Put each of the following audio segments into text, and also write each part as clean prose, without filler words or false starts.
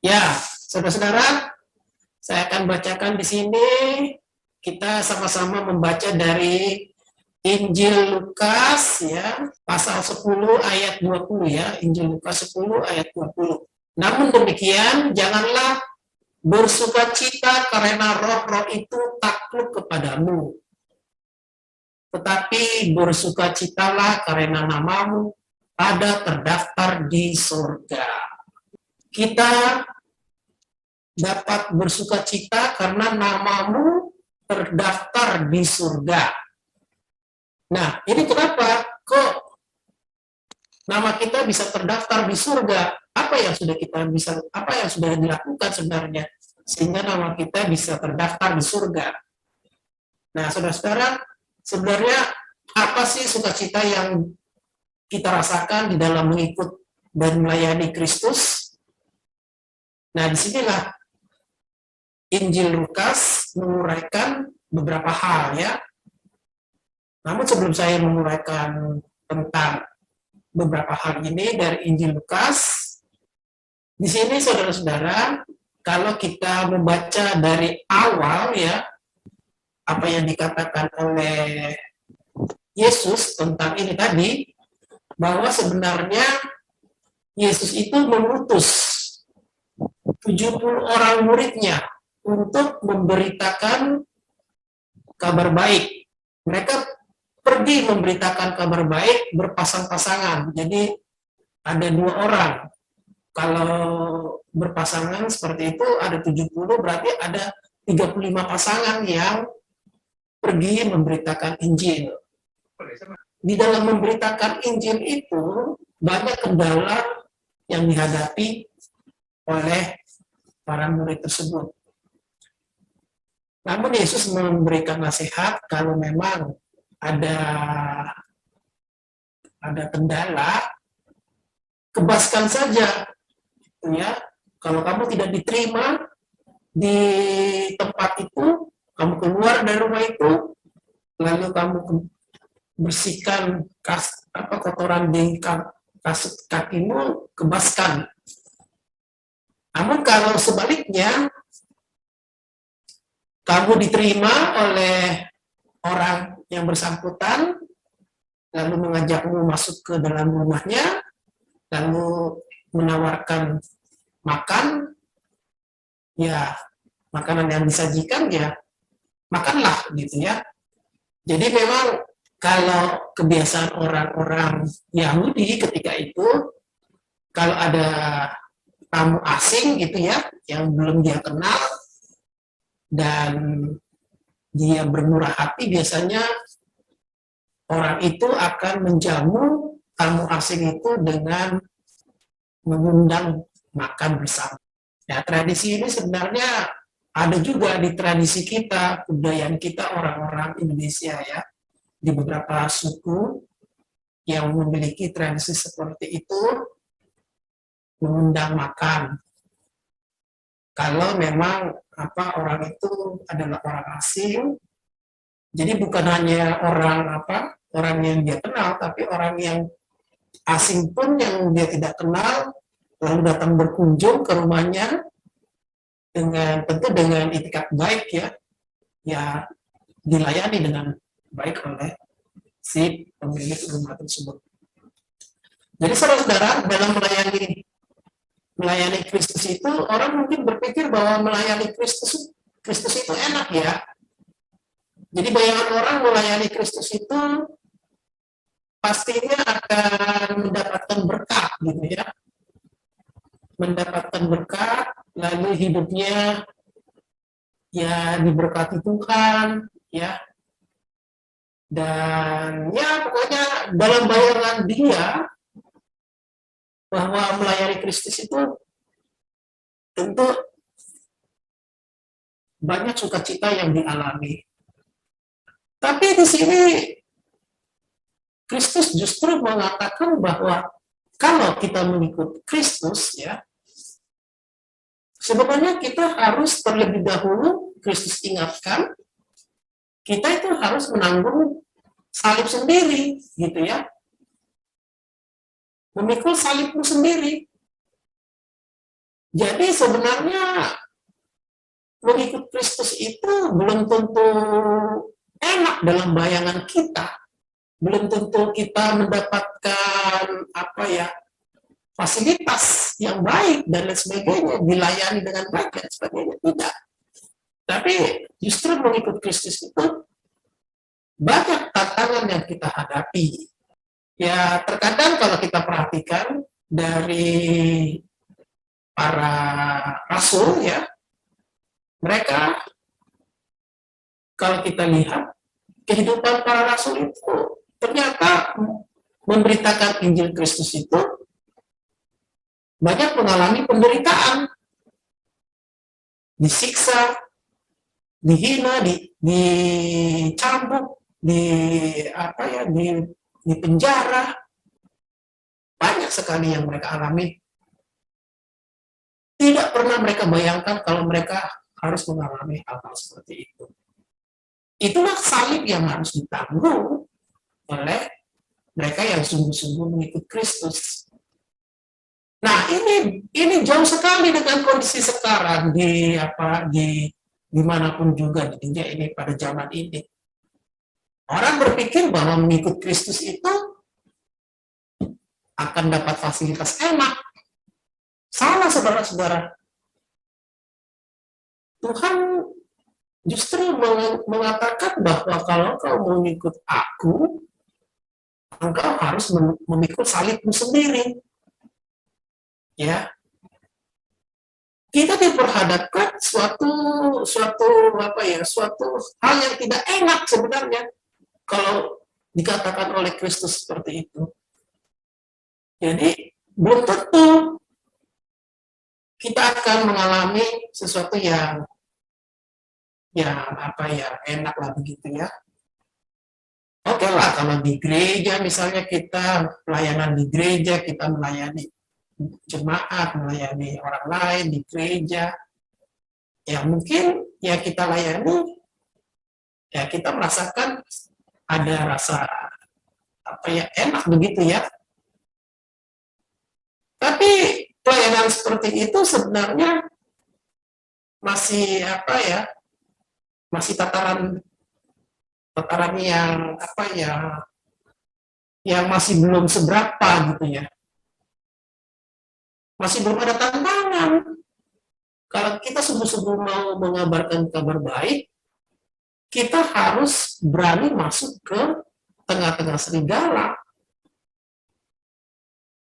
Ya, saudara-saudara, saya akan bacakan di sini. Kita sama-sama membaca dari Injil Lukas ya, pasal 10 ayat 20 ya, Injil Lukas 10 ayat 20. Namun demikian, janganlah bersukacita karena roh-roh itu takluk kepadamu. Tetapi bersukacitalah karena namamu ada terdaftar di surga. Kita dapat bersukacita karena namamu terdaftar di surga. Nah, ini kenapa? Kok nama kita bisa terdaftar di surga? Apa yang sudah dilakukan sebenarnya sehingga nama kita bisa terdaftar di surga? Nah, saudara-saudara, sebenarnya apa sih sukacita yang kita rasakan di dalam mengikut dan melayani Kristus? Nah, disinilah Injil Lukas menguraikan beberapa hal ya. Namun sebelum saya menguraikan tentang beberapa hal ini dari Injil Lukas, di sini saudara-saudara, kalau kita membaca dari awal ya, apa yang dikatakan oleh Yesus tentang ini tadi, bahwa sebenarnya Yesus itu mengutus 70 orang muridnya untuk memberitakan kabar baik. Mereka pergi memberitakan kabar baik berpasang-pasangan. Jadi ada 2 orang. Kalau berpasangan seperti itu ada 70, berarti ada 35 pasangan yang pergi memberitakan Injil. Di dalam memberitakan Injil itu banyak kendala yang dihadapi oleh para murid tersebut. Namun Yesus memberikan nasihat kalau memang ada kendala, kebaskan saja, ya. Kalau kamu tidak diterima di tempat itu, kamu keluar dari rumah itu, lalu kamu bersihkan kotoran di kasut kakimu, kebaskan. Namun kalau sebaliknya, kamu diterima oleh orang yang bersangkutan, lalu mengajakmu masuk ke dalam rumahnya, lalu menawarkan makan, ya makanan yang disajikan ya makanlah gitu ya. Jadi memang kalau kebiasaan orang-orang Yahudi ketika itu, kalau ada tamu asing gitu ya, yang belum dia kenal, dan dia bermurah hati, biasanya orang itu akan menjamu tamu asing itu dengan mengundang makan bersama. Ya, tradisi ini sebenarnya ada juga di tradisi kita, kebudayaan kita orang-orang Indonesia ya, di beberapa suku yang memiliki tradisi seperti itu, mengundang makan. Kalau memang orang itu adalah orang asing, jadi bukan hanya orang yang dia kenal, tapi orang yang asing pun yang dia tidak kenal, lalu datang berkunjung ke rumahnya tentu dengan itikat baik ya dilayani dengan baik oleh si pemilik rumah tersebut. Jadi saudara-saudara, dalam melayani Kristus itu, orang mungkin berpikir bahwa melayani Kristus itu enak ya. Jadi bayangan orang melayani Kristus itu pastinya akan mendapatkan berkat gitu ya. Mendapatkan berkat, lalu hidupnya ya diberkati Tuhan ya. Dan ya pokoknya dalam bayangan dia bahwa melayani Kristus itu tentu banyak sukacita yang dialami. Tapi di sini Kristus justru mengatakan bahwa kalau kita mengikut Kristus ya, sebenarnya kita harus terlebih dahulu, Kristus ingatkan, kita itu harus menanggung salib sendiri, gitu ya. Memikul salibmu sendiri. Jadi sebenarnya mengikut Kristus itu belum tentu enak dalam bayangan kita, belum tentu kita mendapatkan apa ya, fasilitas yang baik dan lain sebagainya, dilayani dengan baik dan sebagainya, tidak. Tapi justru mengikut Kristus itu banyak tantangan yang kita hadapi. Ya terkadang kalau kita perhatikan dari para rasul ya, mereka kalau kita lihat kehidupan para rasul itu ternyata memberitakan Injil Kristus itu banyak mengalami penderitaan, disiksa, dihina, dicambuk, di penjara, banyak sekali yang mereka alami. Tidak pernah mereka bayangkan kalau mereka harus mengalami hal-hal seperti itu. Itulah salib yang harus ditanggung oleh mereka yang sungguh-sungguh mengikut Kristus. Nah, ini jauh sekali dengan kondisi sekarang di dimanapun juga di dunia ini pada zaman ini. Orang berpikir bahwa mengikut Kristus itu akan dapat fasilitas enak. Salah, saudara-saudara. Tuhan justru mengatakan bahwa kalau kau mengikut aku, engkau harus memikul salibmu sendiri. Ya, kita diperhadapkan suatu hal yang tidak enak sebenarnya kalau dikatakan oleh Kristus seperti itu. Jadi belum tentu kita akan mengalami sesuatu yang enak lah begitu ya. Oke lah, kalau di gereja misalnya kita pelayanan di gereja, kita melayani jemaat, melayani orang lain di gereja, ya mungkin ya kita layani, ya kita merasakan ada rasa enak begitu ya. Tapi pelayanan seperti itu sebenarnya masih masih tataran yang masih belum seberapa gitu ya. Masih belum ada tantangan. Kalau kita sungguh-sungguh mau mengabarkan kabar baik, kita harus berani masuk ke tengah-tengah serigala.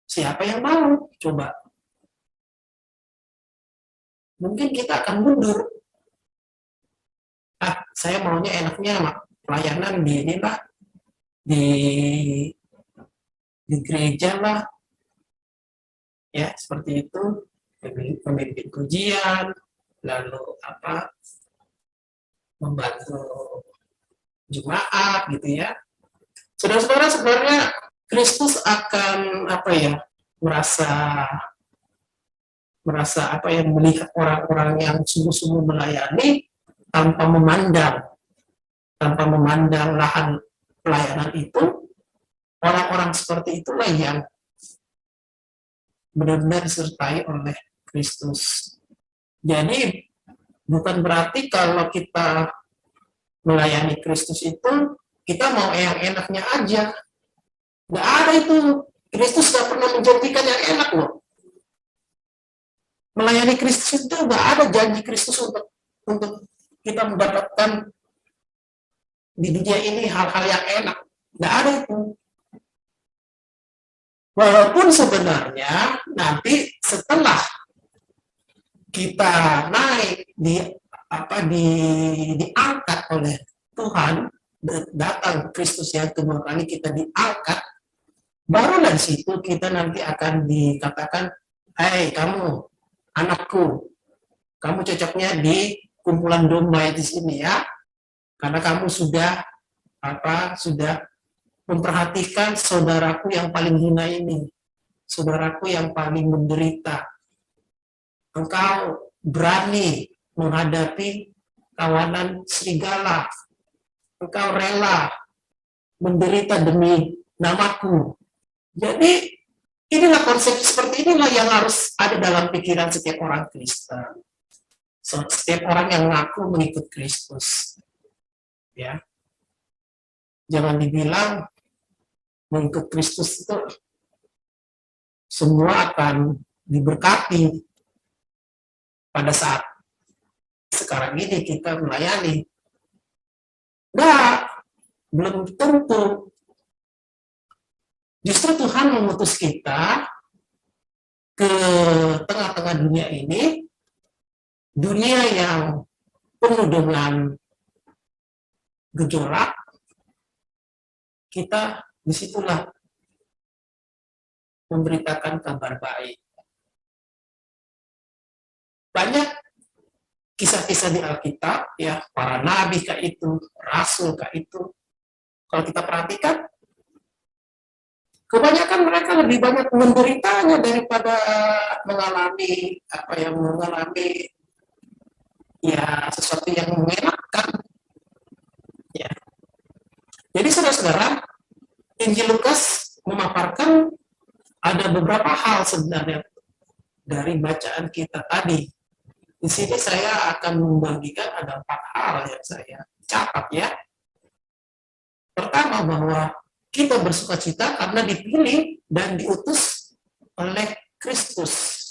Siapa yang mau? Coba. Mungkin kita akan mundur. Saya maunya enaknya pelayanan di inilah, di gereja lah, ya seperti itu, pemimpin pujian, lalu membantu jemaat gitu ya. Saudara-saudara, sebenarnya Kristus akan melihat orang-orang yang sungguh-sungguh melayani tanpa memandang lahan pelayanan itu. Orang-orang seperti itulah yang benar-benar disertai oleh Kristus. Jadi bukan berarti kalau kita melayani Kristus itu kita mau yang enaknya aja. Nggak ada itu. Kristus nggak pernah menjanjikan yang enak loh. Melayani Kristus itu nggak ada janji Kristus untuk kita mendapatkan di dunia ini hal-hal yang enak. Nggak ada itu. Walaupun sebenarnya nanti setelah kita naik diangkat oleh Tuhan, datang Kristus yang kedua kali kita diangkat, baru dari situ kita nanti akan dikatakan, "Hai kamu, anakku, kamu cocoknya di kumpulan domba di sini ya, karena kamu sudah memperhatikan saudaraku yang paling hina ini, saudaraku yang paling menderita. Engkau berani menghadapi kawanan serigala. Engkau rela menderita demi namaku." Jadi Inilah konsep seperti inilah yang harus ada dalam pikiran setiap orang Kristen. Setiap orang yang mengaku mengikut Kristus. Ya, jangan dibilang mengikut Kristus itu semua akan diberkati pada saat sekarang ini kita melayani. Nah, belum tentu. Justru Tuhan mengutus kita ke tengah-tengah dunia ini, dunia yang penuh dengan gejolak, kita disitulah memberitakan kabar baik. Banyak kisah-kisah di Alkitab, ya, para nabi kah itu, rasul kah itu, kalau kita perhatikan, kebanyakan mereka lebih banyak menderitanya daripada mengalami ya sesuatu yang mengenakan. Ya. Jadi saudara-saudara, Injil Lukas memaparkan ada beberapa hal sebenarnya dari bacaan kita tadi. Di sini saya akan membagikan ada 4 hal yang saya catat ya. Pertama, bahwa kita bersuka cita karena dipilih dan diutus oleh Kristus.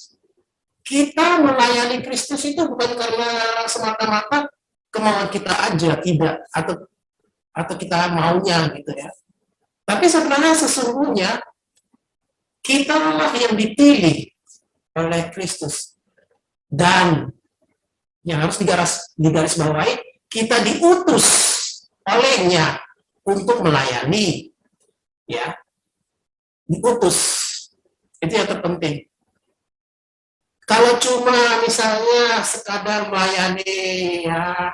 Kita melayani Kristus itu bukan karena semata-mata kemauan kita aja, tidak, atau kita maunya gitu ya. Tapi sebenarnya sesungguhnya kita lah yang dipilih oleh Kristus. Dan yang harus digarisbawahi, kita diutus olehnya untuk melayani. Ya, diutus. Itu yang terpenting. Kalau cuma misalnya sekadar melayani ya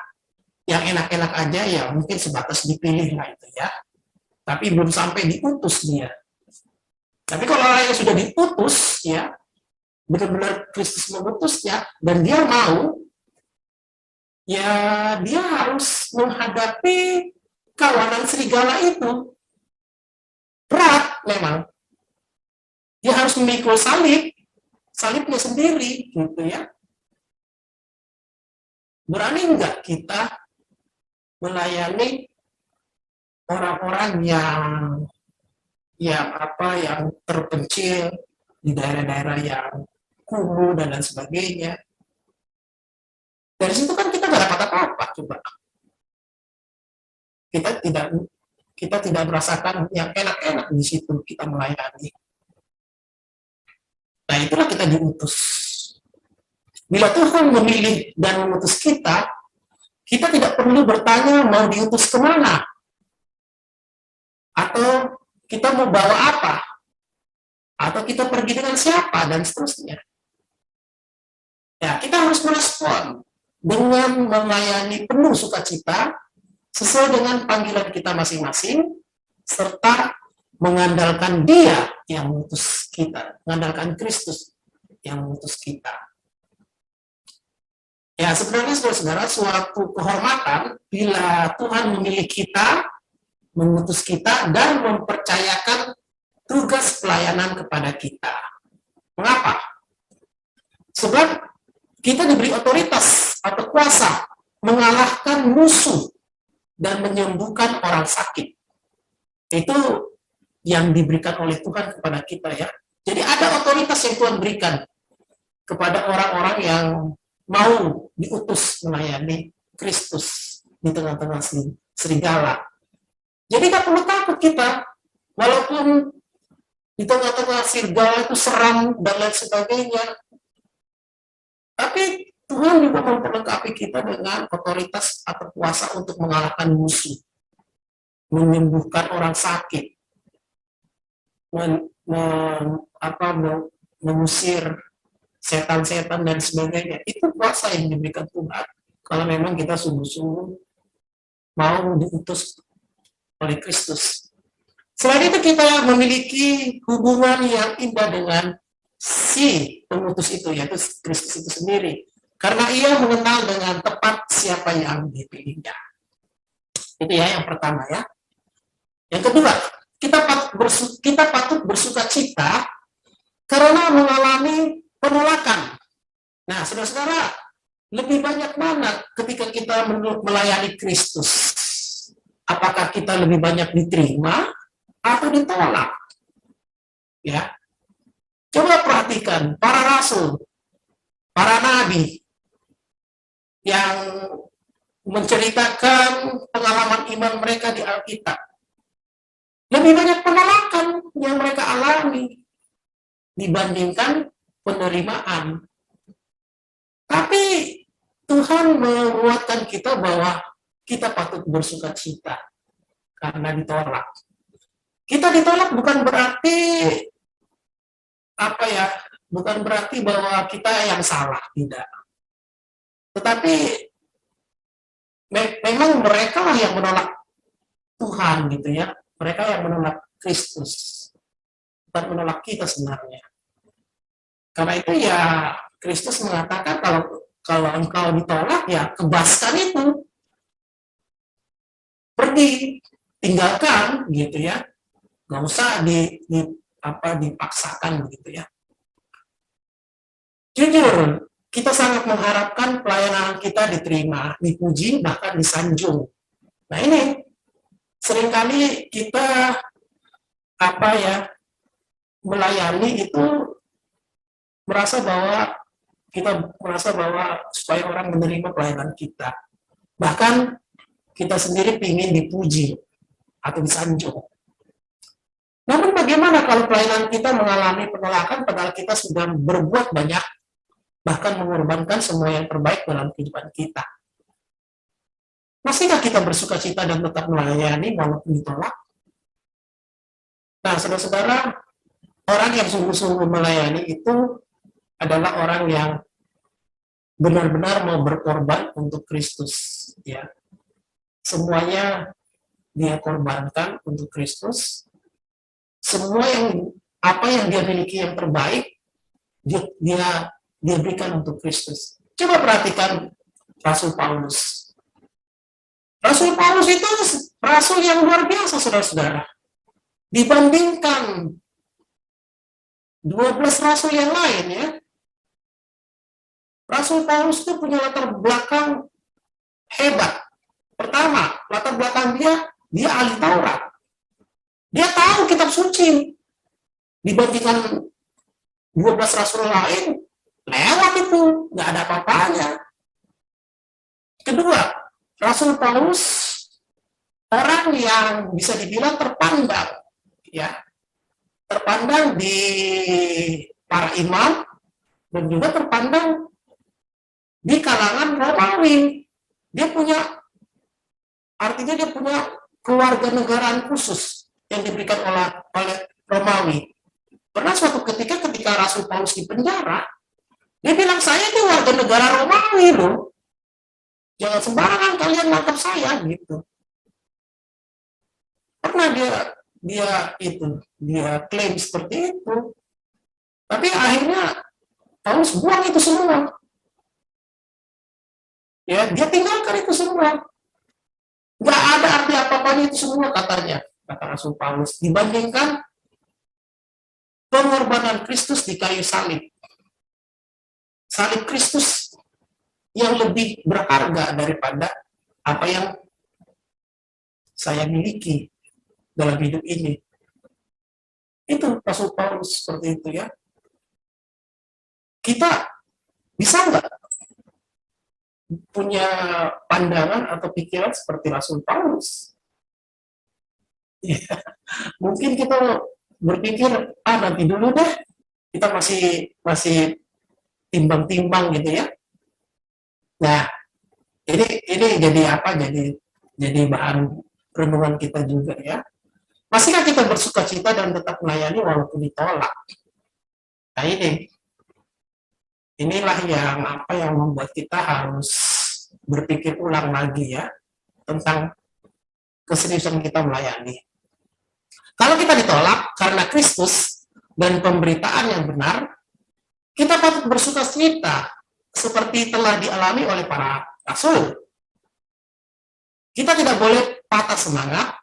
yang enak-enak aja, ya mungkin sebatas dipilih lah itu ya. Tapi belum sampai diutus dia. Tapi kalau orang yang sudah diutus, ya benar-benar Kristus mengutusnya, dan dia mau, ya dia harus menghadapi kawanan serigala itu. Berat memang. Dia harus memikul salibnya sendiri, gitu ya. Berani enggak kita melayani orang-orang yang terpencil di daerah-daerah yang kumuh dan lain sebagainya. Dari situ kan kita nggak dapat apa-apa, coba. Kita tidak merasakan yang enak-enak di situ kita melayani. Nah, itulah kita diutus. Bila Tuhan memilih dan mengutus kita tidak perlu bertanya mau diutus kemana, atau kita mau bawa apa, atau kita pergi dengan siapa, dan seterusnya. Ya, kita harus merespon dengan melayani penuh sukacita sesuai dengan panggilan kita masing-masing, serta mengandalkan Dia yang mengutus kita, mengandalkan Kristus yang mengutus kita. Ya, sebenarnya saudara-saudara, suatu kehormatan bila Tuhan memilih kita, mengutus kita, dan mempercayakan tugas pelayanan kepada kita. Mengapa? Sebab kita diberi otoritas atau kuasa mengalahkan musuh dan menyembuhkan orang sakit. Itu yang diberikan oleh Tuhan kepada kita ya. Jadi ada otoritas yang Tuhan berikan kepada orang-orang yang mau diutus melayani Kristus di tengah-tengah serigala. Jadi tidak perlu takut kita, walaupun di tengah-tengah serigala itu seram dan lain sebagainya. Tapi Tuhan juga memperlengkapi kita dengan otoritas atau kuasa untuk mengalahkan musuh, menyembuhkan orang sakit, mengusir setan-setan dan sebagainya. Itu kuasa yang diberikan Tuhan kalau memang kita sungguh-sungguh mau diutus oleh Kristus. Selain itu kita memiliki hubungan yang indah dengan si pengutus itu, yaitu Kristus itu sendiri. Karena ia mengenal dengan tepat siapa yang dipilihnya. Itu ya yang pertama ya. Yang kedua, kita patut bersuka cita karena mengalami penolakan. Nah, saudara-saudara, lebih banyak mana ketika kita melayani Kristus? Apakah kita lebih banyak diterima atau ditolak? Ya, coba perhatikan para rasul, para nabi yang menceritakan pengalaman iman mereka di Alkitab. Lebih banyak penolakan yang mereka alami dibandingkan penerimaan. Tapi Tuhan menguatkan kita bahwa kita patut bersuka cita karena ditolak. Kita ditolak bukan berarti bukan berarti bahwa kita yang salah, tidak. Tetapi memang mereka lah yang menolak Tuhan gitu ya. Mereka yang menolak Kristus, bukan menolak kita sebenarnya. Karena itu ya Kristus mengatakan kalau engkau ditolak ya kebaskan itu, pergi, tinggalkan gitu ya, nggak usah dipaksakan begitu ya. Jujur, kita sangat mengharapkan pelayanan kita diterima, dipuji, bahkan disanjung. Nah ini seringkali kita melayani itu merasa bahwa supaya orang menerima pelayanan kita. Bahkan kita sendiri ingin dipuji atau disanjung. Namun bagaimana kalau pelayanan kita mengalami penolakan padahal kita sudah berbuat banyak, bahkan mengorbankan semua yang terbaik dalam kehidupan kita? Masihkah kita bersuka cita dan tetap melayani walaupun ditolak? Nah, saudara-saudara, orang yang sungguh-sungguh melayani itu adalah orang yang benar-benar mau berkorban untuk Kristus, ya. Semuanya dia korbankan untuk Kristus. Semua apa yang dia miliki yang terbaik dia berikan untuk Kristus. Coba perhatikan Rasul Paulus. Rasul Paulus itu rasul yang luar biasa, saudara-saudara. Dibandingkan 12 rasul yang lain ya. Rasul Paulus itu punya latar belakang hebat. Pertama, latar belakang dia ahli Taurat. Dia tahu kitab suci. Dibandingkan 12 rasul lain, lewat itu, nggak ada apa-apanya. Kedua, Rasul Paulus orang yang bisa dibilang terpandang, ya, terpandang di para imam dan juga terpandang di kalangan Romawi. Dia punya keluarga negaraan khusus yang diberikan oleh Romawi. Pernah suatu ketika Rasul Paulus di penjara, dia bilang, saya ini warga negara Romawi loh. Jangan sembarangan kalian nangkap saya gitu. Pernah dia klaim seperti itu. Tapi akhirnya Paulus buang itu semua. Ya, dia tinggalkan itu semua. Nggak ada arti apa-apanya itu semua katanya, kata Rasul Paulus, dibandingkan pengorbanan Kristus di kayu salib. Salib Kristus yang lebih berharga daripada apa yang saya miliki dalam hidup ini. Itu Rasul Paulus seperti itu ya. Kita bisa nggak punya pandangan atau pikiran seperti Rasul Paulus? Ya, mungkin kita berpikir, nanti dulu deh, kita masih timbang-timbang gitu ya. Nah, ini jadi apa? Jadi bahan renungan kita juga ya. Masihkah kita bersuka cita dan tetap melayani walaupun ditolak? Nah inilah yang membuat kita harus berpikir ulang lagi ya tentang keseriusan kita melayani. Kalau kita ditolak karena Kristus dan pemberitaan yang benar, kita patut bersuka cita seperti telah dialami oleh para rasul. Kita tidak boleh patah semangat,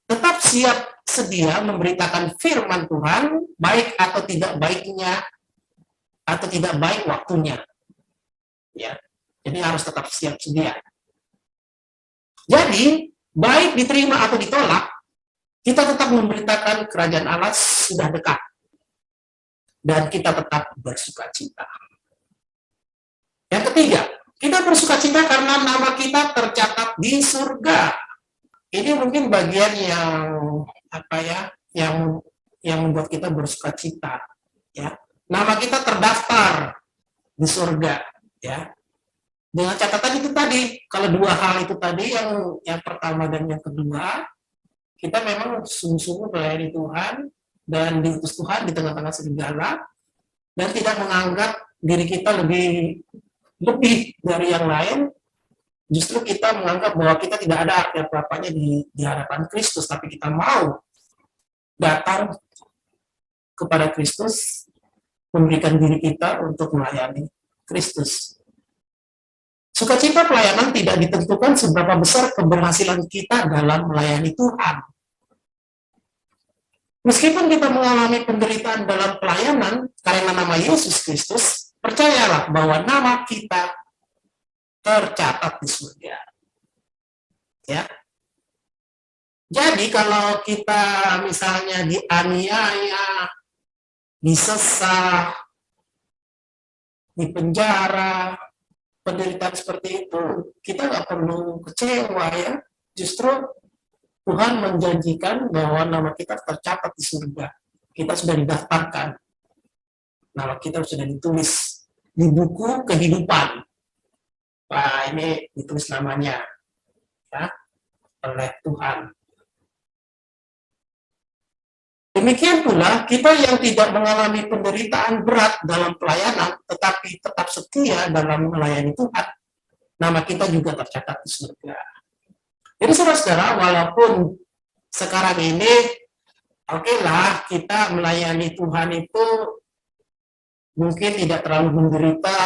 tetap siap sedia memberitakan firman Tuhan, baik atau tidak baiknya, atau tidak baik waktunya. Ya, jadi harus tetap siap sedia. Jadi, baik diterima atau ditolak, kita tetap memberitakan kerajaan Allah sudah dekat. Dan kita tetap bersuka cita. Yang ketiga, kita bersuka cita karena nama kita tercatat di surga. Ini mungkin bagian yang yang membuat kita bersuka cita. Ya, nama kita terdaftar di surga. Ya, dengan catatan itu tadi, kalau dua hal itu tadi, yang pertama dan yang kedua, kita memang sungguh-sungguh melayani Tuhan dan diutus Tuhan di tengah-tengah serigala, dan tidak menganggap diri kita lebih dari yang lain. Justru kita menganggap bahwa kita tidak ada arti apa-apanya di hadapan Kristus, tapi kita mau datang kepada Kristus, memberikan diri kita untuk melayani Kristus. Sukacita pelayanan tidak ditentukan seberapa besar keberhasilan kita dalam melayani Tuhan. Meskipun kita mengalami penderitaan dalam pelayanan karena nama Yesus Kristus, percayalah bahwa nama kita tercatat di surga. Ya. Jadi kalau kita misalnya dianiaya, disesah, dipenjara, penderitaan seperti itu, kita nggak perlu kecewa ya. Justru Tuhan menjanjikan bahwa nama kita tercatat di surga. Kita sudah didaftarkan. Nama kita sudah ditulis di buku kehidupan. Wah, ini ditulis namanya ya, oleh Tuhan. Demikian pula, kita yang tidak mengalami penderitaan berat dalam pelayanan, tetapi tetap setia dalam melayani Tuhan, nama kita juga tercatat di surga. Jadi saudara-saudara, walaupun sekarang ini, okelah kita melayani Tuhan itu mungkin tidak terlalu menderita,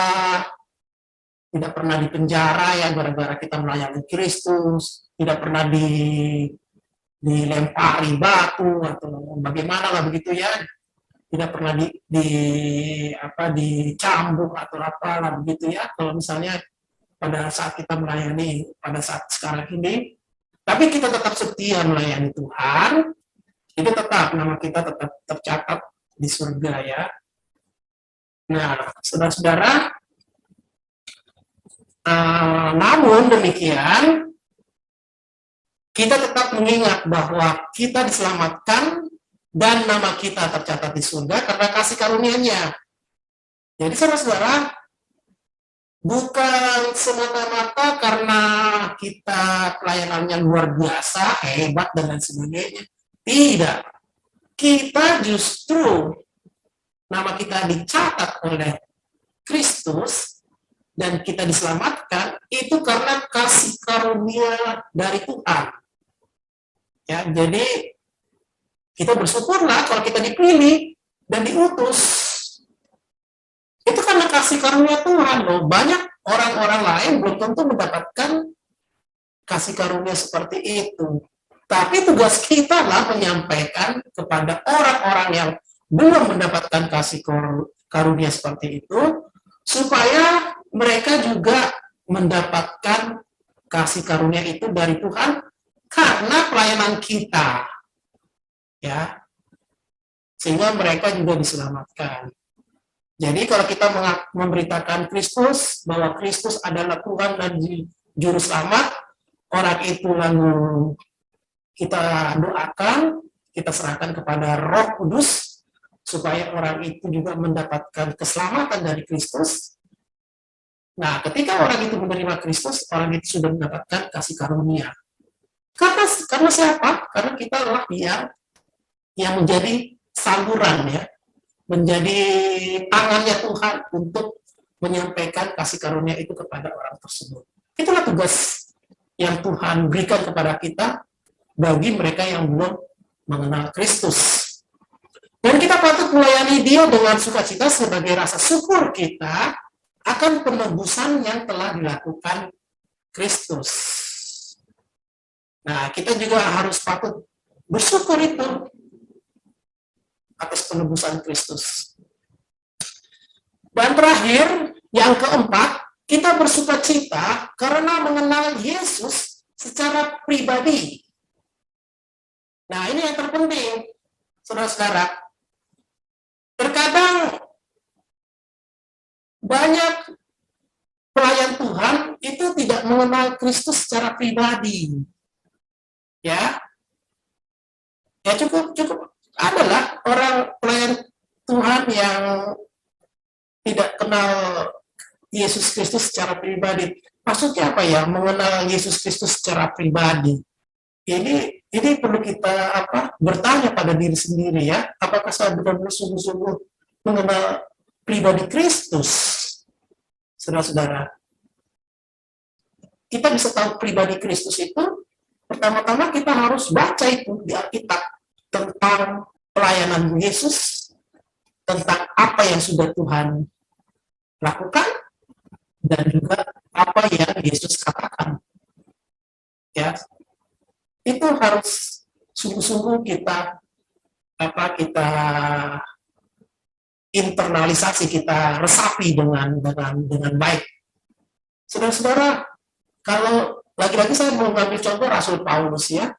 tidak pernah dipenjara ya gara-gara kita melayani Kristus, tidak pernah dilempari batu atau bagaimana lah begitu ya, tidak pernah dicambuk atau apalah begitu ya. Kalau misalnya pada saat kita melayani pada saat sekarang ini, tapi kita tetap setia melayani Tuhan, itu tetap nama kita tetap tercatat di surga ya. Nah, saudara-saudara, namun demikian, kita tetap mengingat bahwa kita diselamatkan dan nama kita tercatat di surga karena kasih karunia-Nya. Jadi saudara-saudara, bukan semata-mata karena kita pelayanannya luar biasa, hebat, dan lain sebagainya. Tidak. Kita justru, nama kita dicatat oleh Kristus, dan kita diselamatkan, itu karena kasih karunia dari Tuhan. Ya, jadi, kita bersyukurlah kalau kita dipilih dan diutus. Itu karena kasih karunia Tuhan loh. Banyak orang-orang lain belum tentu mendapatkan kasih karunia seperti itu. Tapi tugas kita lah menyampaikan kepada orang-orang yang belum mendapatkan kasih karunia seperti itu, supaya mereka juga mendapatkan kasih karunia itu dari Tuhan karena pelayanan kita. Ya. Sehingga mereka juga diselamatkan. Jadi kalau kita memberitakan Kristus, bahwa Kristus adalah Tuhan dan Juru Selamat, orang itu lalu kita doakan, kita serahkan kepada Roh Kudus, supaya orang itu juga mendapatkan keselamatan dari Kristus. Nah, ketika orang itu menerima Kristus, orang itu sudah mendapatkan kasih karunia. Karena siapa? Karena kita lah yang menjadi saluran ya, menjadi tangannya Tuhan untuk menyampaikan kasih karunia itu kepada orang tersebut. Itulah tugas yang Tuhan berikan kepada kita bagi mereka yang belum mengenal Kristus. Dan kita patut melayani Dia dengan sukacita sebagai rasa syukur kita akan penebusan yang telah dilakukan Kristus. Nah, kita juga harus patut Bersyukur itu atas penebusan Kristus. Dan terakhir, yang keempat, kita bersukacita karena mengenal Yesus secara pribadi. Nah, ini yang terpenting, saudara-saudara. Terkadang banyak pelayan Tuhan itu tidak mengenal Kristus secara pribadi. Ya cukup adalah orang pelayan Tuhan yang tidak kenal Yesus Kristus secara pribadi. Maksudnya apa ya? Mengenal Yesus Kristus secara pribadi. Ini perlu kita bertanya pada diri sendiri ya. Apakah saya benar-benar sungguh-sungguh mengenal pribadi Kristus? Saudara-saudara, kita bisa tahu pribadi Kristus itu, pertama-tama kita harus baca itu di Alkitab tentang pelayanan Yesus, tentang apa yang sudah Tuhan lakukan, dan juga apa yang Yesus katakan. Ya, itu harus sungguh-sungguh kita internalisasi, kita resapi dengan baik. Saudara-saudara, kalau lagi-lagi saya mau ngambil contoh Rasul Paulus ya.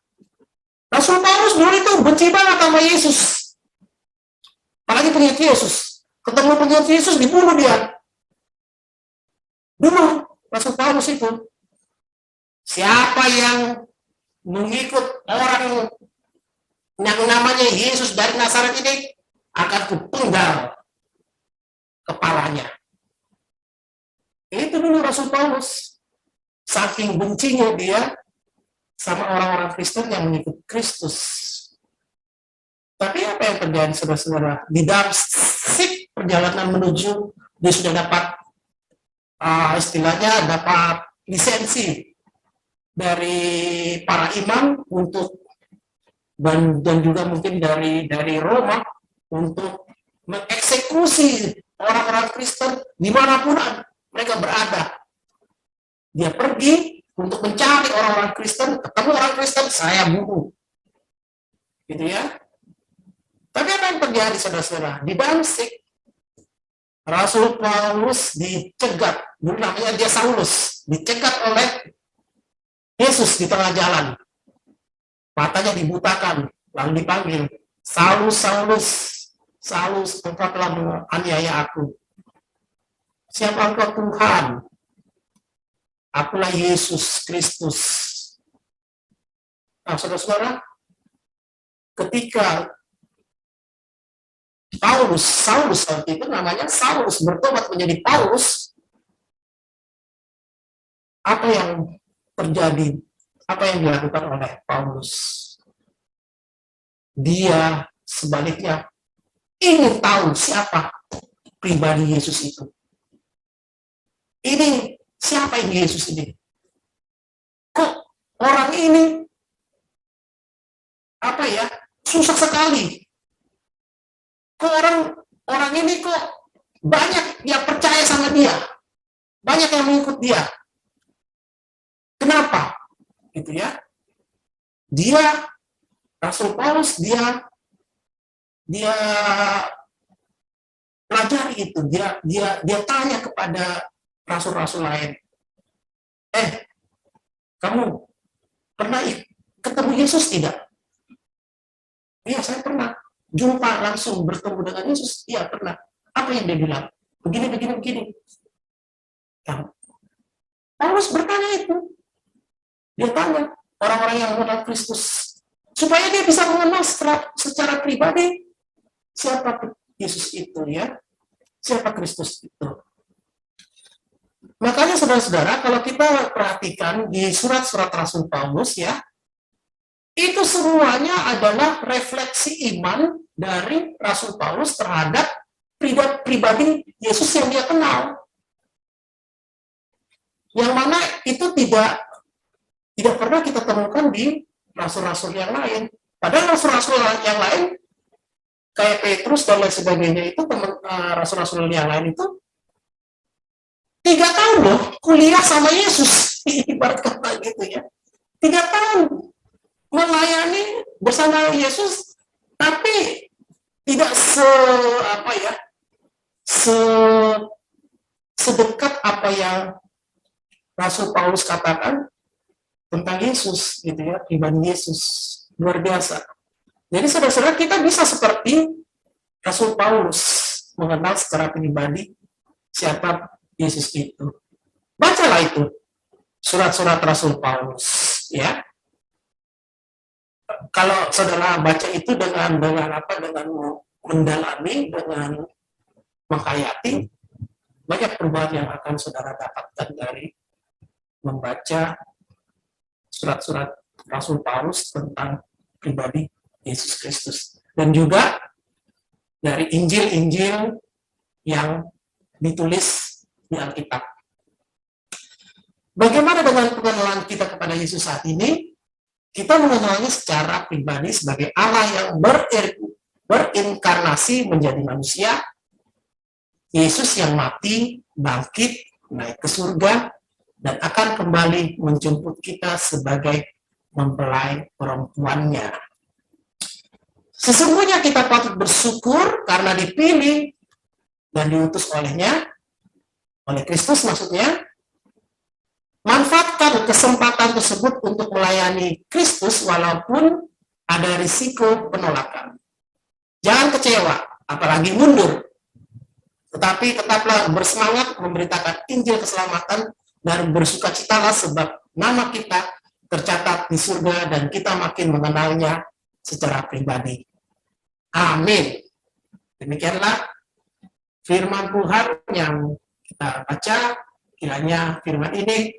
Rasul Paulus dulu itu benci banget sama Yesus. Apalagi pengikut Yesus. Ketemu pengikut Yesus, dibunuh dia. Dulu Rasul Paulus itu, siapa yang mengikut orang yang namanya Yesus dari Nazaret ini, akan kupenggal kepalanya. Itu dulu Rasul Paulus. Saking bencinya dia sama orang-orang Kristen yang mengikut Kristus. Tapi apa yang terjadi, saudara-saudara? Di dalam perjalanan menuju, dia sudah dapat istilahnya dapat lisensi dari para imam untuk dan juga mungkin dari Roma untuk mengeksekusi orang-orang Kristen dimanapun mereka berada. Dia pergi untuk mencari orang-orang Kristen, ketemu orang Kristen, saya bunuh. Gitu ya. Tapi apa yang terjadi, saudara-saudara? Di Damsyik, Rasul Paulus dicegat, dulu namanya dia Saulus, dicegat oleh Yesus di tengah jalan. Matanya dibutakan, lalu dipanggil, Saulus, Saulus, Saulus, engkau telah menganiaya aku. Siapa engkau, Tuhan? Akulah Yesus Kristus. Nah, saudara-saudara, ketika Saulus waktu itu namanya Saulus bertobat menjadi Paulus, apa yang terjadi? Apa yang dilakukan oleh Paulus? Dia sebaliknya ingin tahu siapa pribadi Yesus itu. Ini siapa ini Yesus ini? Kok orang ini susah sekali? Kok orang ini kok banyak yang percaya sama dia? Banyak yang mengikut dia. Kenapa? Gitu ya. Dia Rasul Paulus dia pelajari itu, dia tanya kepada rasul-rasul lain. Kamu pernah ketemu Yesus tidak? Iya, saya pernah. Jumpa langsung bertemu dengan Yesus? Iya, pernah. Apa yang dia bilang? Begini. Nah, Paulus bertanya itu. Dia tanya orang-orang yang mengenal Kristus, supaya dia bisa mengenal secara pribadi siapa Yesus itu ya, siapa Kristus itu. Makanya saudara-saudara, kalau kita perhatikan di surat-surat Rasul Paulus ya, itu semuanya adalah refleksi iman dari Rasul Paulus terhadap pribadi Yesus yang dia kenal. Yang mana itu tidak pernah kita temukan di rasul-rasul yang lain. Padahal rasul-rasul yang lain kayak Petrus dan lain sebagainya itu rasul-rasul yang lain itu 3 tahun loh kuliah sama Yesus, ibarat kata gitu ya. 3 tahun melayani bersama Yesus, tapi tidak sedekat apa yang Rasul Paulus katakan tentang Yesus, gitu ya, pribadi Yesus luar biasa. Jadi saudara-saudara, kita bisa seperti Rasul Paulus mengenal secara pribadi siapa Yesus itu. Bacalah itu surat-surat Rasul Paulus, ya. Kalau saudara baca itu dengan mendalami, dengan menghayati, banyak perubahan yang akan saudara dapatkan dari membaca surat-surat Rasul Paulus tentang pribadi Yesus Kristus. Dan juga dari Injil-Injil yang ditulis di Alkitab. Bagaimana dengan pengenalan kita kepada Yesus saat ini? Kita mengenalnya secara pribadi sebagai Allah yang berinkarnasi menjadi manusia, Yesus yang mati, bangkit, naik ke surga, dan akan kembali menjemput kita sebagai mempelai perempuannya. Sesungguhnya kita patut bersyukur karena dipilih dan diutus olehnya, oleh Kristus maksudnya. Manfaatkan kesempatan tersebut untuk melayani Kristus walaupun ada risiko penolakan. Jangan kecewa, apalagi mundur. Tetapi tetaplah bersemangat memberitakan Injil keselamatan dan bersukacitalah sebab nama kita tercatat di surga dan kita makin mengenalnya secara pribadi. Amin. Demikianlah firman Tuhan yang kita baca. Kiranya firman ini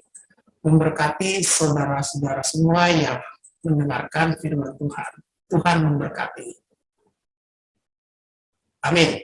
memberkati saudara-saudara semua yang mendengarkan firman Tuhan. Tuhan memberkati. Amin.